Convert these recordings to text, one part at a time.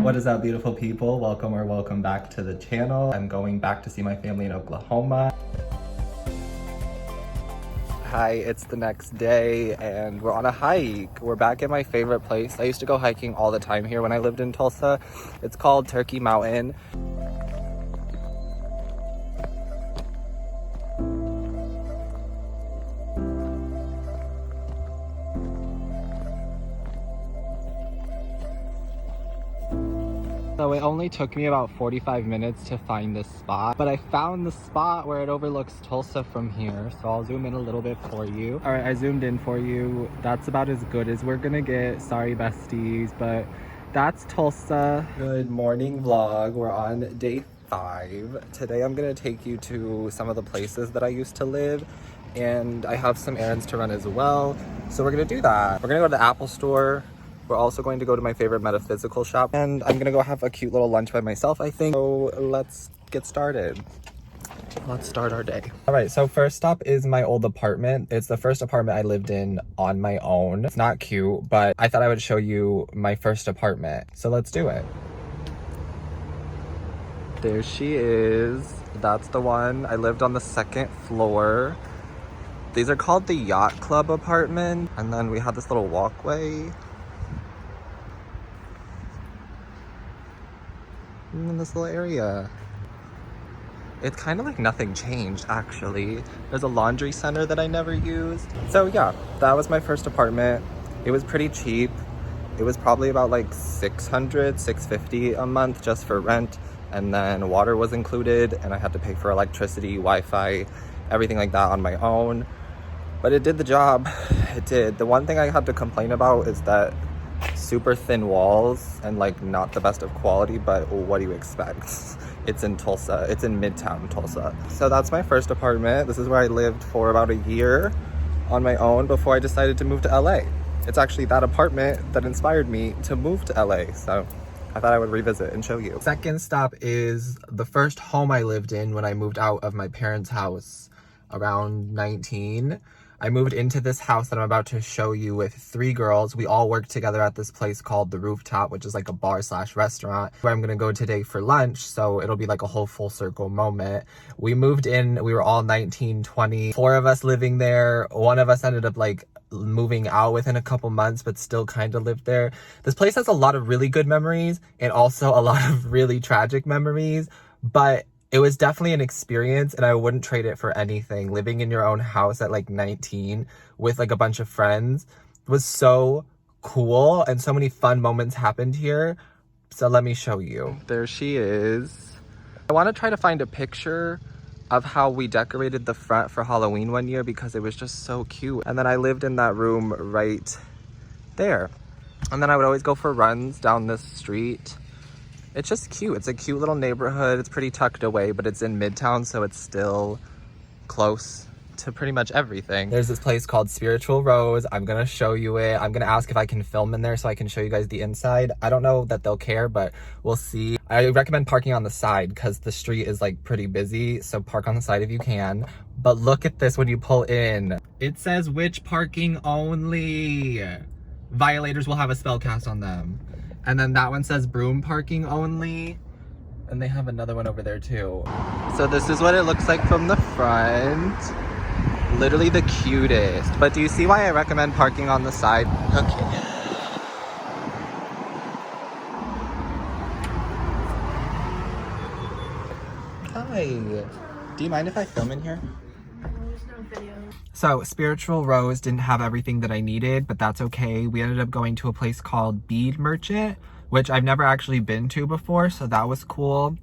What is up, beautiful people? Welcome back to the channel. I'm going back to see my family in Oklahoma. Hi, it's the next day and we're on a hike. We're back at my favorite place. I used to go hiking all the time here when I lived in Tulsa. It's called Turkey Mountain. So it only took me about 45 minutes to find this spot, but I found the spot where it overlooks Tulsa from here. So I'll zoom in a little bit for you. All right, I zoomed in for you. That's about as good as we're gonna get. Sorry, besties, but that's Tulsa. Good morning vlog. We're on day 5. Today I'm gonna take you to some of the places that I used to live, and I have some errands to run as well. So we're gonna do that. We're gonna go to the Apple store. We're also going to go to my favorite metaphysical shop, and I'm gonna go have a cute little lunch by myself, I think. So let's get started. Let's start our day. All right, so first stop is my old apartment. It's the first apartment I lived in on my own. It's not cute, but I thought I would show you my first apartment. So let's do it. There she is. That's the one. I lived on the 2nd floor. These are called the Yacht Club apartment. And then we had this little walkway. In this little area. It's kind of like nothing changed, actually. There's a laundry center that I never used. So yeah, that was my first apartment. It was pretty cheap. It was probably about like $600, $650 a month just for rent, and then water was included, and I had to pay for electricity, Wi-Fi, everything like that on my own. But it did the job. It did. The one thing I had to complain about is that super thin walls and like not the best of quality, but what do you expect? It's in Tulsa. It's in Midtown Tulsa. So that's my first apartment. This is where I lived for about a year on my own before I decided to move to LA. It's actually that apartment that inspired me to move to LA. So I thought I would revisit and show you. Second stop is the first home I lived in when I moved out of my parents' house around 19. I moved into this house that I'm about to show you with 3 girls. We all work together at this place called The Rooftop, which is like a bar/restaurant where I'm gonna go today for lunch. So it'll be like a whole full circle moment. We moved in, we were all 19, 20, 4 of us living there. One of us ended up like moving out within a couple months, but still kind of lived there. This place has a lot of really good memories and also a lot of really tragic memories, but it was definitely an experience and I wouldn't trade it for anything. Living in your own house at like 19 with like a bunch of friends was so cool, and so many fun moments happened here. So let me show you. There she is. I want to try to find a picture of how we decorated the front for Halloween one year because it was just so cute. And then I lived in that room right there. And then I would always go for runs down this street. It's just cute. It's a cute little neighborhood. It's pretty tucked away, but it's in Midtown, so it's still close to pretty much everything. There's this place called Spiritual Rose. I'm gonna show you it. I'm gonna ask if I can film in there so I can show you guys the inside. I don't know that they'll care, but we'll see. I recommend parking on the side because the street is like pretty busy, so park on the side if you can. But look at this when you pull in. It says which parking only. Violators will have a spell cast on them. And then that one says broom parking only. And they have another one over there too. So this is what it looks like from the front. Literally the cutest. But do you see why I recommend parking on the side? Okay. Hi. Do you mind if I film in here? So Spiritual Rose didn't have everything that I needed, but that's okay. We ended up going to a place called Bead Merchant, which I've never actually been to before, so that was cool.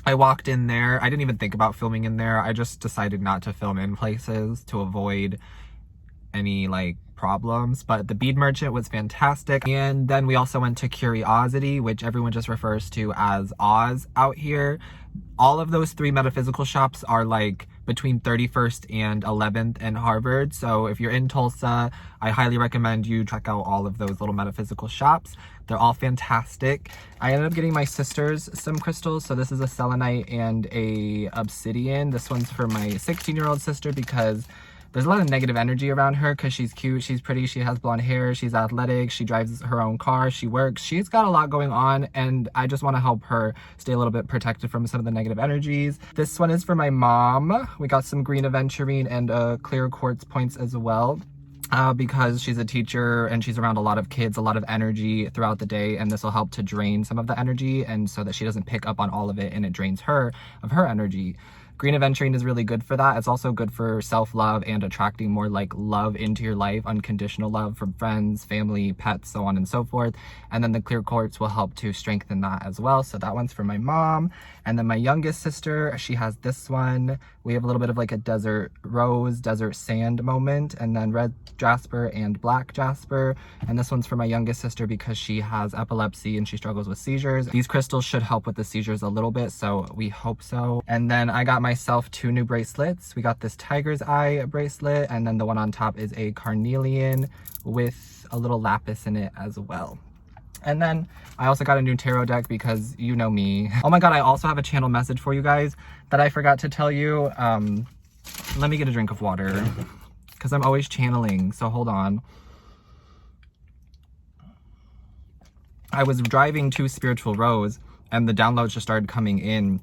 I walked in there. I didn't even think about filming in there. I just decided not to film in places to avoid any like problems, but the Bead Merchant was fantastic. And then we also went to Curiosity, which everyone just refers to as Oz out here. All of those 3 metaphysical shops are like between 31st and 11th and Harvard. So if you're in Tulsa, I highly recommend you check out all of those little metaphysical shops. They're all fantastic. I ended up getting my sisters some crystals. So this is a selenite and a obsidian. This one's for my 16-year-old sister because there's a lot of negative energy around her because she's cute, she's pretty, she has blonde hair, she's athletic, she drives her own car, she works. She's got a lot going on, and I just want to help her stay a little bit protected from some of the negative energies. This one is for my mom. We got some green aventurine and clear quartz points as well. Because she's a teacher and she's around a lot of kids, a lot of energy throughout the day, and this will help to drain some of the energy, and so that she doesn't pick up on all of it and it drains her of her energy. Green aventurine is really good for that. It's also good for self-love and attracting more like love into your life, unconditional love from friends, family, pets, so on and so forth. And then the clear quartz will help to strengthen that as well. So that one's for my mom. And then my youngest sister, she has this one. We have a little bit of like a desert rose, desert sand moment, and then red jasper and black jasper. And this one's for my youngest sister because she has epilepsy and she struggles with seizures. These crystals should help with the seizures a little bit, so we hope so. And then I got myself 2 new bracelets. We got this tiger's eye bracelet, and then the one on top is a carnelian with a little lapis in it as well. And then I also got a new tarot deck because you know me. Oh my god, I also have a channel message for you guys that I forgot to tell you. Let me get a drink of water because I'm always channeling, so hold on. I was driving to Spiritual Rose and the downloads just started coming in.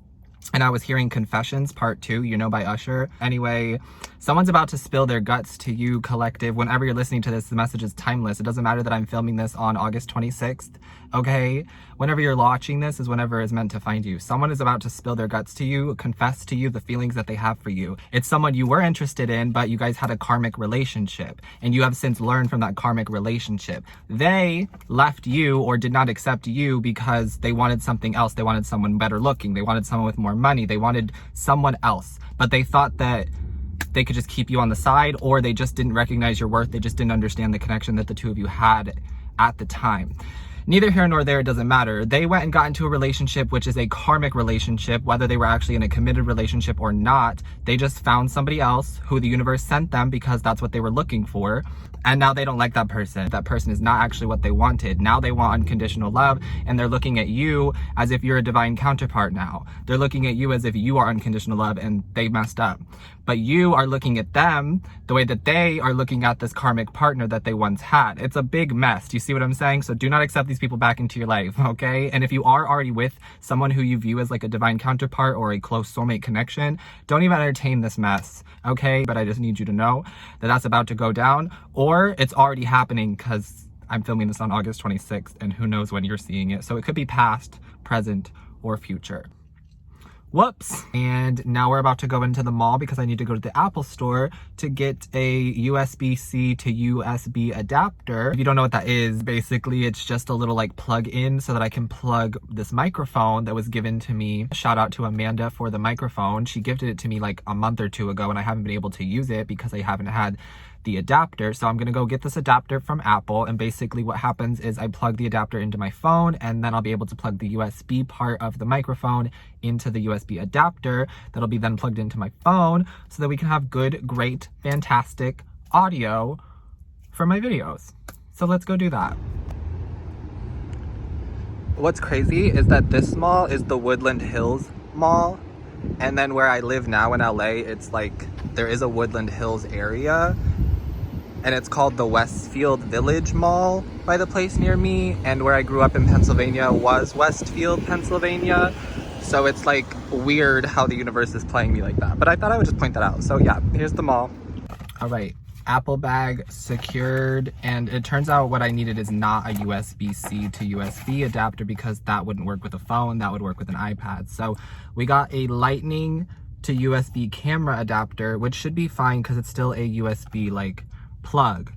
And I was hearing Confessions Part 2, you know, by Usher. Anyway, someone's about to spill their guts to you, collective. Whenever you're listening to this, the message is timeless. It doesn't matter that I'm filming this on August 26th, okay? Whenever you're watching this is whenever it's meant to find you. Someone is about to spill their guts to you, confess to you the feelings that they have for you. It's someone you were interested in, but you guys had a karmic relationship, and you have since learned from that karmic relationship. They left you or did not accept you because they wanted something else. They wanted someone better looking. They wanted someone with more money. They wanted someone else, but they thought that they could just keep you on the side, or they just didn't recognize your worth. They just didn't understand the connection that the two of you had at the time. Neither here nor there, it doesn't matter. They went and got into a relationship, which is a karmic relationship, whether they were actually in a committed relationship or not. They just found somebody else who the universe sent them because that's what they were looking for. And now they don't like that person. That person is not actually what they wanted. Now they want unconditional love, and they're looking at you as if you're a divine counterpart now. They're looking at you as if you are unconditional love and they messed up. But you are looking at them the way that they are looking at this karmic partner that they once had. It's a big mess. Do you see what I'm saying? So do not accept these people back into your life, okay? And if you are already with someone who you view as like a divine counterpart or a close soulmate connection, don't even entertain this mess, okay? But I just need you to know that that's about to go down, or it's already happening because I'm filming this on August 26th and who knows when you're seeing it. So it could be past, present, or future. Whoops. And now we're about to go into the mall because I need to go to the Apple store to get a USB-C to USB adapter. If you don't know what that is, basically it's just a little like plug in so that I can plug this microphone that was given to me. Shout out to Amanda for the microphone. She gifted it to me like a month or 2 ago and I haven't been able to use it because I haven't had the adapter. So I'm gonna go get this adapter from Apple, and basically what happens is I plug the adapter into my phone, and then I'll be able to plug the USB part of the microphone into the USB adapter that'll be then plugged into my phone so that we can have good, great, fantastic audio for my videos. So let's go do that. What's crazy is that this mall is the Woodland Hills Mall, and then where I live now in LA, it's like there is a Woodland Hills area, and it's called the Westfield Village Mall by the place near me, and where I grew up in Pennsylvania was Westfield, Pennsylvania. So it's like weird how the universe is playing me like that, but I thought I would just point that out. So yeah, here's the mall. All right, Apple bag secured, and it turns out what I needed is not a USB-C to USB adapter because that wouldn't work with a phone, that would work with an iPad. So we got a Lightning to USB camera adapter, which should be fine because it's still a USB like plug,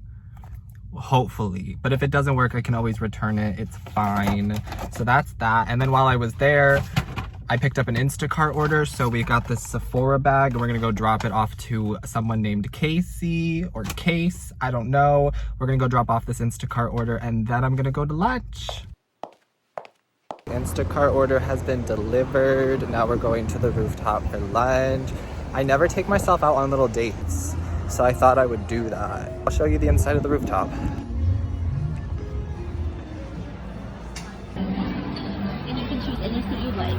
hopefully. But if it doesn't work, I can always return it. It's fine. So that's that. And then while I was there, I picked up an Instacart order. So we got this Sephora bag and we're gonna go drop it off to someone named Casey or Case, I don't know. We're gonna go drop off this Instacart order and then I'm gonna go to lunch. Instacart order has been delivered. Now we're going to the rooftop for lunch. I never take myself out on little dates, so I thought I would do that. I'll show you the inside of the rooftop. And you can choose any seat you like.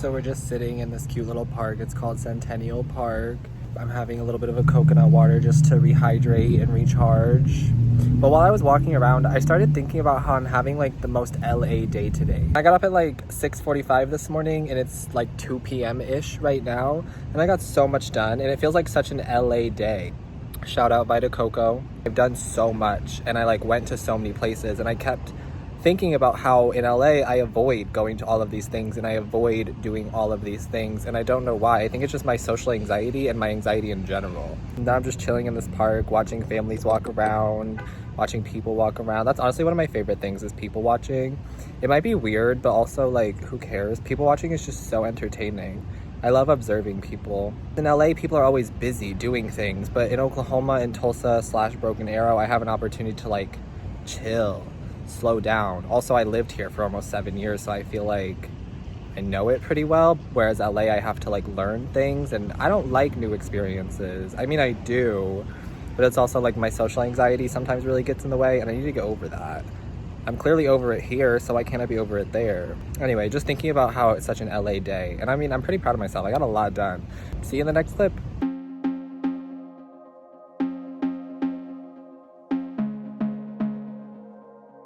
So we're just sitting in this cute little park. It's called Centennial Park. I'm having a little bit of a coconut water just to rehydrate and recharge. But while I was walking around, I started thinking about how I'm having like the most LA day today. I got up at like 6:45 this morning and it's like 2 p.m.-ish right now. And I got so much done and it feels like such an LA day. Shout out Vita Coco. I've done so much and I like went to so many places and I kept thinking about how in LA I avoid going to all of these things and I avoid doing all of these things and I don't know why. I think it's just my social anxiety and my anxiety in general. Now I'm just chilling in this park, watching families walk around, watching people walk around. That's honestly one of my favorite things is people watching. It might be weird, but also like who cares? People watching is just so entertaining. I love observing people. In LA, people are always busy doing things, but in Oklahoma and Tulsa / Broken Arrow, I have an opportunity to like chill, slow down. Also, I lived here for almost 7 years, so I feel like I know it pretty well, whereas LA, I have to like learn things, and I don't like new experiences. I mean, I do, but it's also like my social anxiety sometimes really gets in the way, and I need to get over that. I'm clearly over it here, so why can't I be over it there? Anyway, just thinking about how it's such an LA day, and I mean, I'm pretty proud of myself. I got a lot done. See you in the next clip.